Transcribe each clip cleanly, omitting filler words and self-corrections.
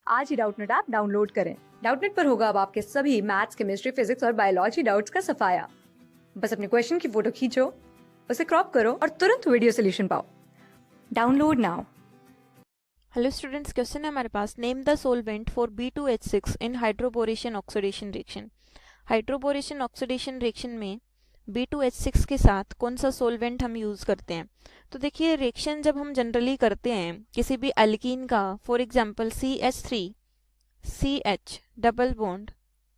आज ही Doubtnut app download करें। Doubtnut पर होगा अब आपके सभी मैथ्स, केमिस्ट्री, फिजिक्स और बायोलॉजी डाउट्स का सफाया। बस अपने क्वेश्चन की फोटो खींचो, उसे क्रॉप करो और तुरंत वीडियो सोल्यूशन पाओ। Download now. Hello students, question है हमारे पास। Name the solvent for B2H6 in hydroboration oxidation reaction. Hydroboration oxidation reaction में B2H6 के साथ कौन सा सोलवेंट हम यूज़ करते हैं। तो देखिए, रिएक्शन जब हम जनरली करते हैं किसी भी अल्कीन का, for example CH3 CH double bond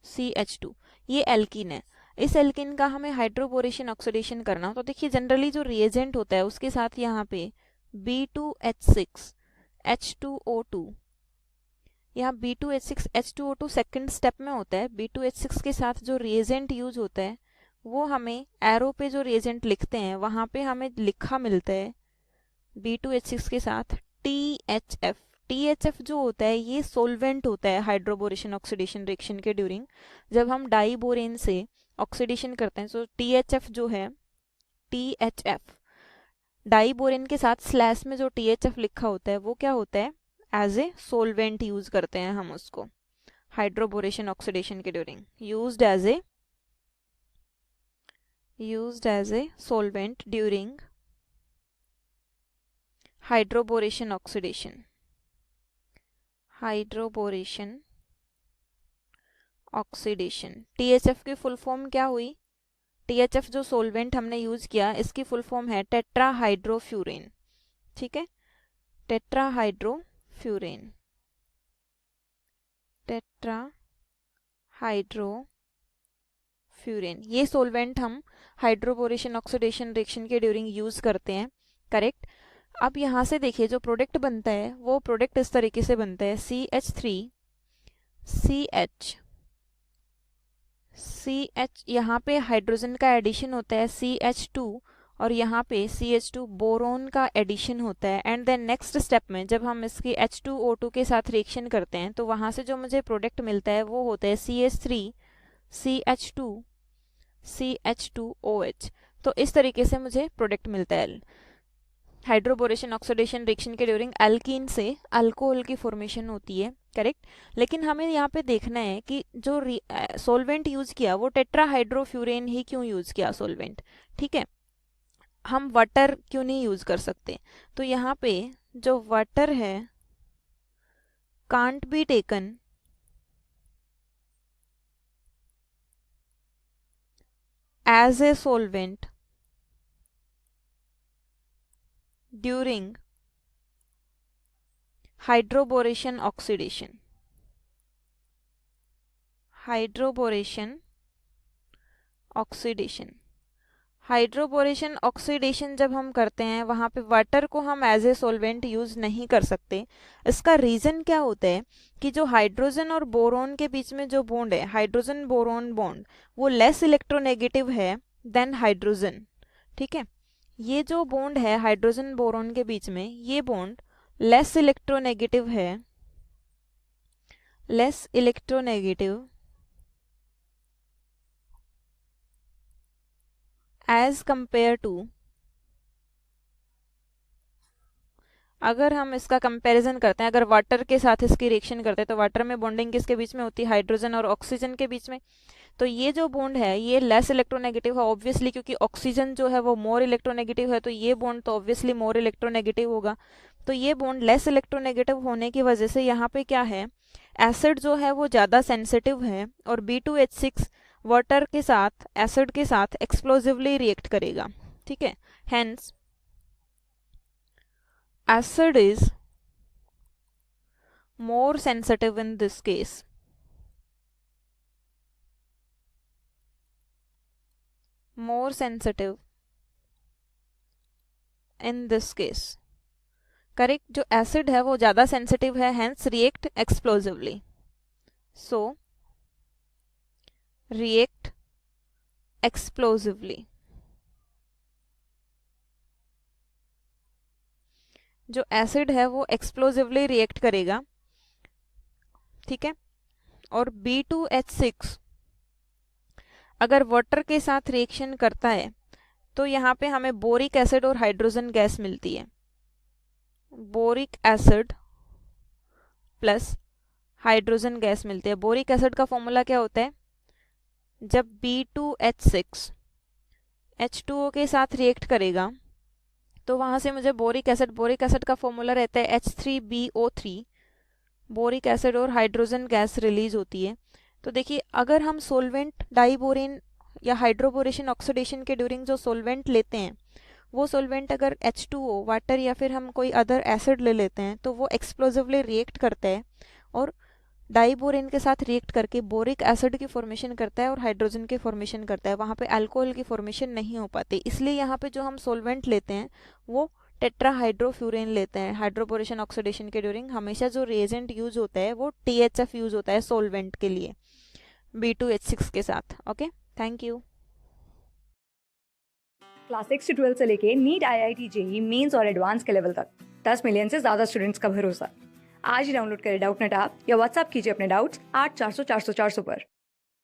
CH2, ये एल्कीन है। इस एल्कीन का हमें हाइड्रोबोरेशन ऑक्सीडेशन करना हो तो देखिए जनरली जो रिएजेंट होता है उसके साथ यहाँ पे B2H6 H2O2, यहाँ B2H6 H2O2 सेकंड स्टेप में होता है। B2H6 के साथ जो रिएजेंट यूज होता है वो हमें एरो पे जो रिएजेंट लिखते हैं वहाँ पे हमें लिखा मिलता है B2H6 के साथ THF। THF जो होता है ये सोलवेंट होता है हाइड्रोबोरेशन ऑक्सीडेशन रिएक्शन के ड्यूरिंग। जब हम डाईबोरेन से ऑक्सीडेशन करते हैं तो THF जो है, THF डाईबोरेन के साथ स्लैश में जो THF लिखा होता है वो क्या होता है, एज ए सोलवेंट यूज करते हैं हम उसको हाइड्रोबोरेशन ऑक्सीडेशन के during. Used as a solvent during hydroboration oxidation THF की फुल फॉर्म क्या हुई? THF जो सोलवेंट हमने यूज किया इसकी फुल फॉर्म है टेट्राहाइड्रोफ्यूरेन। ठीक है, टेट्राहाइड्रोफ्यूरेन ये सोलवेंट हम हाइड्रोबोरेशन ऑक्सीडेशन रिएक्शन के ड्यूरिंग यूज करते हैं। करेक्ट। अब यहाँ से देखिए जो प्रोडक्ट बनता है वो प्रोडक्ट इस तरीके से बनता है CH3 CH यहाँ पे हाइड्रोजन का एडिशन होता है CH2 और यहाँ पे CH2 बोरोन का एडिशन होता है। एंड देन नेक्स्ट स्टेप में जब हम इसकी H2O2 के साथ रिएक्शन करते हैं तो वहाँ से जो मुझे प्रोडक्ट मिलता है वो होता है CH3 CH2OH। तो इस तरीके से मुझे प्रोडक्ट मिलता है। हाइड्रोबोरेशन ऑक्सीडेशन रिएक्शन के ड्यूरिंग अल्कीन से अल्कोहल की फॉर्मेशन होती है। करेक्ट। लेकिन हमें यहाँ पे देखना है कि जो सोलवेंट यूज किया वो टेट्राहाइड्रोफ्यूरेन ही क्यों यूज किया सोलवेंट। ठीक है, हम वाटर क्यों नहीं यूज कर सकते। तो यहाँ पे जो वाटर है can't be taken as a solvent during hydroboration oxidation hydroboration oxidation जब हम करते हैं वहाँ पे वाटर को हम एज ए सोलवेंट यूज नहीं कर सकते। इसका रीज़न क्या होता है कि जो हाइड्रोजन और बोरोन के बीच में जो बॉन्ड है, हाइड्रोजन बोरोन बॉन्ड, वो लेस इलेक्ट्रोनेगेटिव है देन हाइड्रोजन। ठीक है, ये जो बॉन्ड है हाइड्रोजन बोरोन के बीच में, ये बॉन्ड लेस इलेक्ट्रोनेगेटिव है, एज कंपेयर टू, अगर हम इसका कंपैरिजन करते हैं, अगर वाटर के साथ इसकी रिएक्शन करते हैं तो वाटर में बॉन्डिंग किसके बीच में होती है, हाइड्रोजन और ऑक्सीजन के बीच में। तो ये जो बॉन्ड है ये लेस इलेक्ट्रोनेगेटिव है ऑब्वियसली, क्योंकि ऑक्सीजन जो है वो मोर इलेक्ट्रोनेगेटिव है, तो ये बॉन्ड तो ऑब्वियसली मोर इलेक्ट्रोनेगेटिव होगा। तो ये बॉन्ड लेस इलेक्ट्रोनेगेटिव होने की वजह से यहाँ पे क्या है, एसिड जो है वो ज़्यादा सेंसिटिव है और B2H6 वाटर के साथ, एसिड के साथ एक्सप्लोजिवली रिएक्ट करेगा। ठीक है, hence acid is more sensitive in this case. More sensitive in this case. Correct, जो एसिड है वो ज़्यादा सेंसिटिव है, hence react explosively. So, react explosively. जो एसिड है वो एक्सप्लोजिवली रिएक्ट करेगा। ठीक है, और B2H6 अगर वाटर के साथ रिएक्शन करता है तो यहाँ पे हमें बोरिक एसिड और हाइड्रोजन गैस मिलती है। Boric acid plus hydrogen gas मिलती है। बोरिक एसिड का फॉर्मूला क्या होता है? जब B2H6 H2O के साथ रिएक्ट करेगा तो वहाँ से मुझे बोरिक एसिड का फॉर्मूला रहता है H3BO3। बोरिक एसिड और हाइड्रोजन गैस रिलीज होती है। तो देखिए, अगर हम सोलवेंट डाइबोरेन या हाइड्रोबोरेशन ऑक्सीडेशन के ड्यूरिंग जो सोलवेंट लेते हैं, वो सोलवेंट अगर H2O वाटर या फिर हम कोई अदर एसिड ले लेते हैं तो वो एक्सप्लोसिवली रिएक्ट करता है और डाइबोरेन के साथ रिएक्ट करके बोरिक एसिड की फॉर्मेशन करता है और हाइड्रोजन की फॉर्मेशन करता है। वहाँ पे अल्कोहल की फॉर्मेशन नहीं हो पाती। इसलिए यहाँ पे जो हम सोलवेंट लेते हैं वो टेट्राहाइड्रोफ्यूरेन लेते हैं। हाइड्रोबोरेशन ऑक्सीडेशन के ड्यूरिंग हमेशा जो रिएजेंट यूज होता है वो THF यूज होता है सोलवेंट के लिए B2H6 के साथ। Okay, thank you. क्लास 6 से 12 से लेके नीट, IIT, JEE मेंस और एडवांस के लेवल तक 10 मिलियन से ज्यादा स्टूडेंट्स का भरोसा। आज ही डाउनलोड करें डाउटनेट ऐप या व्हाट्सएप कीजिए अपने डाउट्स 8400 400 400 पर।